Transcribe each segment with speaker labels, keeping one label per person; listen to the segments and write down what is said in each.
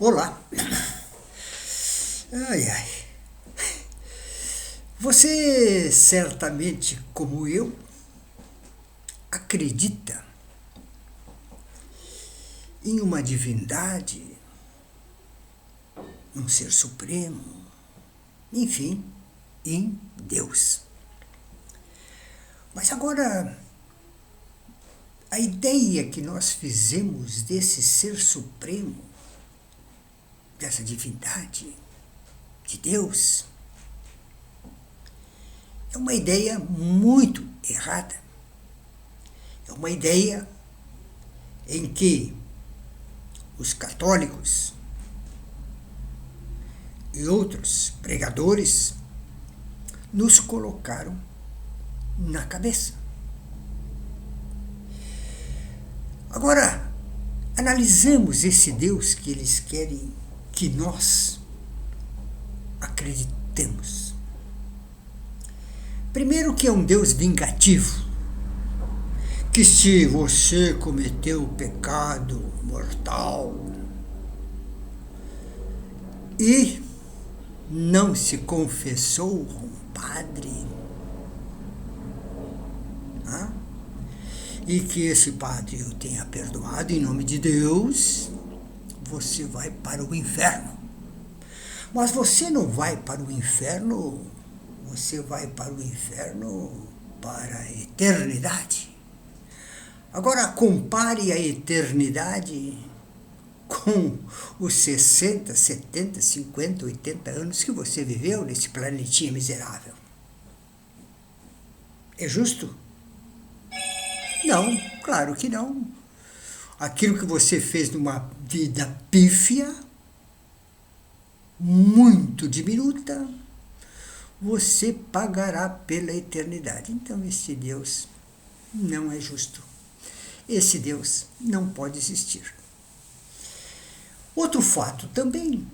Speaker 1: Olá. Ai, ai. Você certamente, como eu, acredita em uma divindade, um ser supremo, enfim, em Deus. Mas agora, a ideia que nós fizemos desse ser supremo, dessa divindade, de Deus, é uma ideia muito errada. É uma ideia em que os católicos e outros pregadores nos colocaram na cabeça. Agora, analisamos esse Deus que eles querem que nós acreditemos. Primeiro que é um Deus vingativo, que se você cometeu pecado mortal e não se confessou com o padre, e que esse padre o tenha perdoado em nome de Deus, você vai para o inferno. Mas você não vai para o inferno, você vai para o inferno para a eternidade. Agora compare a eternidade com os 60, 70, 50, 80 anos que você viveu nesse planetinha miserável. É justo? Não, claro que não. Aquilo que você fez numa vida pífia, muito diminuta, você pagará pela eternidade. Então esse Deus não é justo. Esse Deus não pode existir. Outro fato também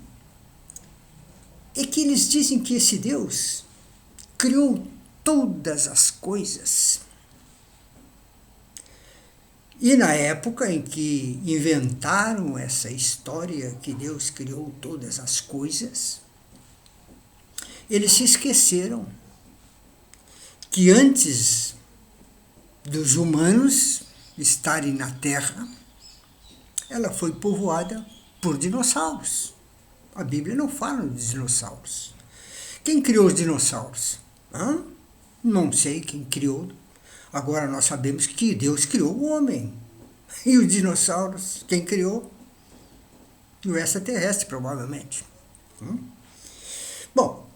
Speaker 1: é que eles dizem que esse Deus criou todas as coisas. E na época em que inventaram essa história que Deus criou todas as coisas, eles se esqueceram que antes dos humanos estarem na Terra, ela foi povoada por dinossauros. A Bíblia não fala dos dinossauros. Quem criou os dinossauros? Não sei quem criou. Agora nós sabemos que Deus criou o homem. E os dinossauros, quem criou? O extraterrestre, provavelmente. Bom,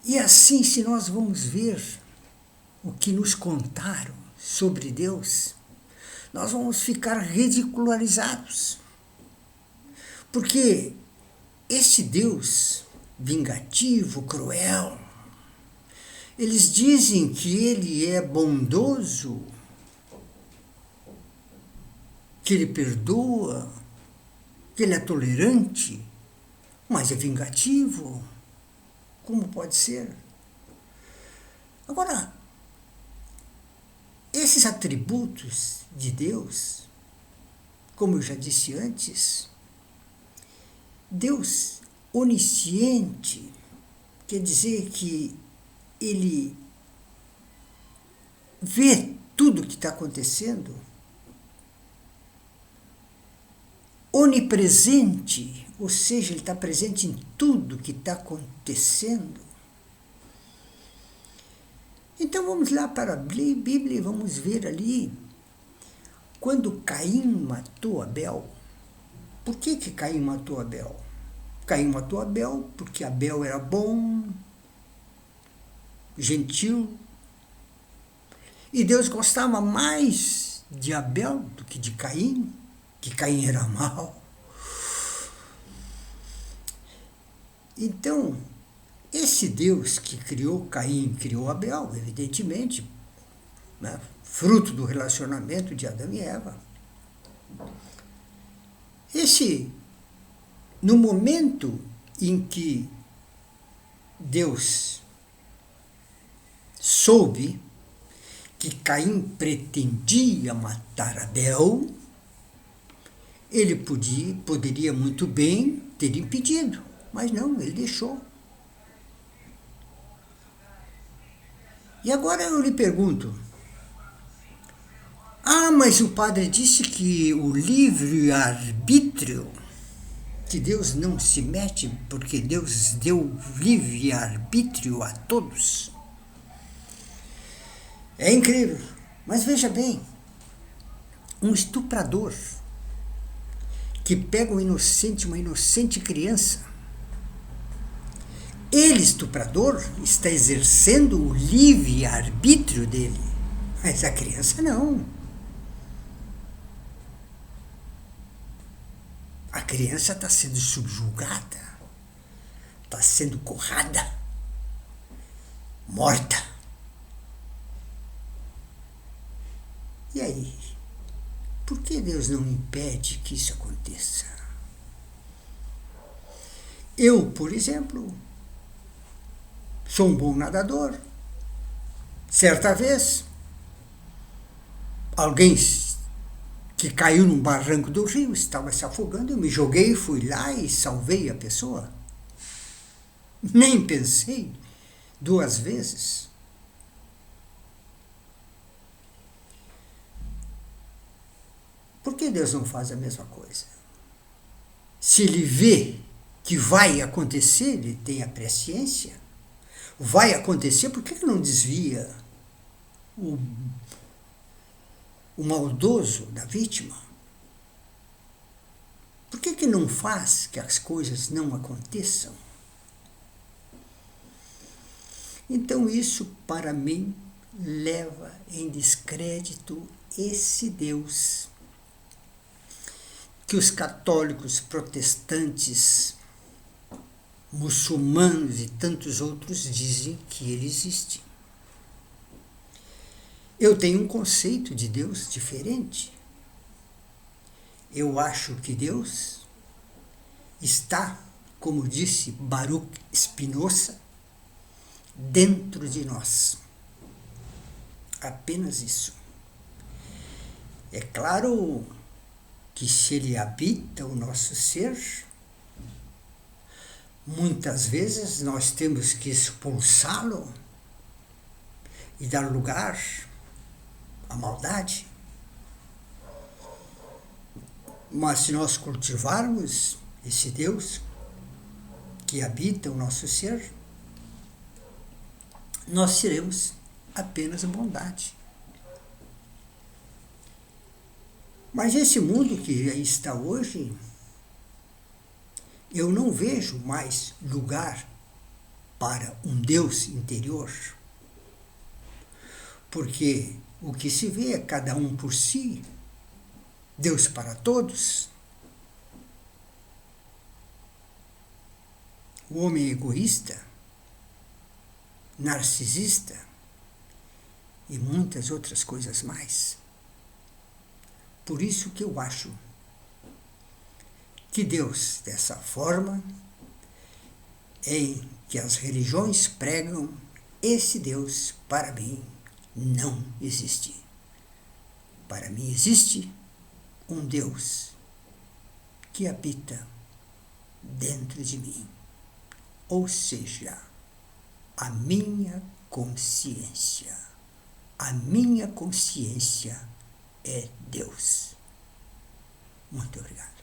Speaker 1: e assim, se nós vamos ver o que nos contaram sobre Deus, nós vamos ficar ridicularizados. Porque esse Deus vingativo, cruel, eles dizem que ele é bondoso, que ele perdoa, que ele é tolerante, mas é vingativo. Como pode ser? Agora, esses atributos de Deus, como eu já disse antes, Deus onisciente quer dizer que ele vê tudo o que está acontecendo. Onipresente, ou seja, ele está presente em tudo que está acontecendo. Então vamos lá para a Bíblia e vamos ver ali, quando Caim matou Abel. Por que Caim matou Abel? Caim matou Abel porque Abel era bom, gentil, e Deus gostava mais de Abel do que de Caim, que Caim era mau. Então, esse Deus que criou Caim, criou Abel, evidentemente, né, fruto do relacionamento de Adão e Eva. No momento em que Deus soube que Caim pretendia matar Abel, Ele poderia muito bem ter impedido, mas não, ele deixou. E agora eu lhe pergunto: ah, mas o padre disse que o livre-arbítrio, que Deus não se mete porque Deus deu livre-arbítrio a todos. É incrível, mas veja bem, um estuprador que pega uma inocente criança, ele, estuprador, está exercendo o livre-arbítrio dele, mas a criança não. A criança está sendo subjugada, está sendo currada, morta. E aí? Por que Deus não impede que isso aconteça? Eu, por exemplo, sou um bom nadador. Certa vez, alguém que caiu num barranco do rio, estava se afogando, eu me joguei, fui lá e salvei a pessoa. Nem pensei 2 vezes. Por que Deus não faz a mesma coisa? Se Ele vê que vai acontecer, Ele tem a presciência, vai acontecer, por que não desvia o maldoso da vítima? Por que não faz que as coisas não aconteçam? Então isso, para mim, leva em descrédito esse Deus que os católicos, protestantes, muçulmanos e tantos outros dizem que ele existe. Eu tenho um conceito de Deus diferente. Eu acho que Deus está, como disse Baruch Spinoza, dentro de nós. Apenas isso. É claro que se ele habita o nosso ser, muitas vezes nós temos que expulsá-lo e dar lugar à maldade. Mas se nós cultivarmos esse Deus que habita o nosso ser, nós seremos apenas bondade. Mas esse mundo que aí está hoje, eu não vejo mais lugar para um Deus interior. Porque o que se vê é cada um por si, Deus para todos. O homem egoísta, narcisista e muitas outras coisas mais. Por isso que eu acho que Deus, dessa forma, em que as religiões pregam, esse Deus, para mim, não existe. Para mim existe um Deus que habita dentro de mim, ou seja, a minha consciência. A minha consciência é Deus. Muito obrigado.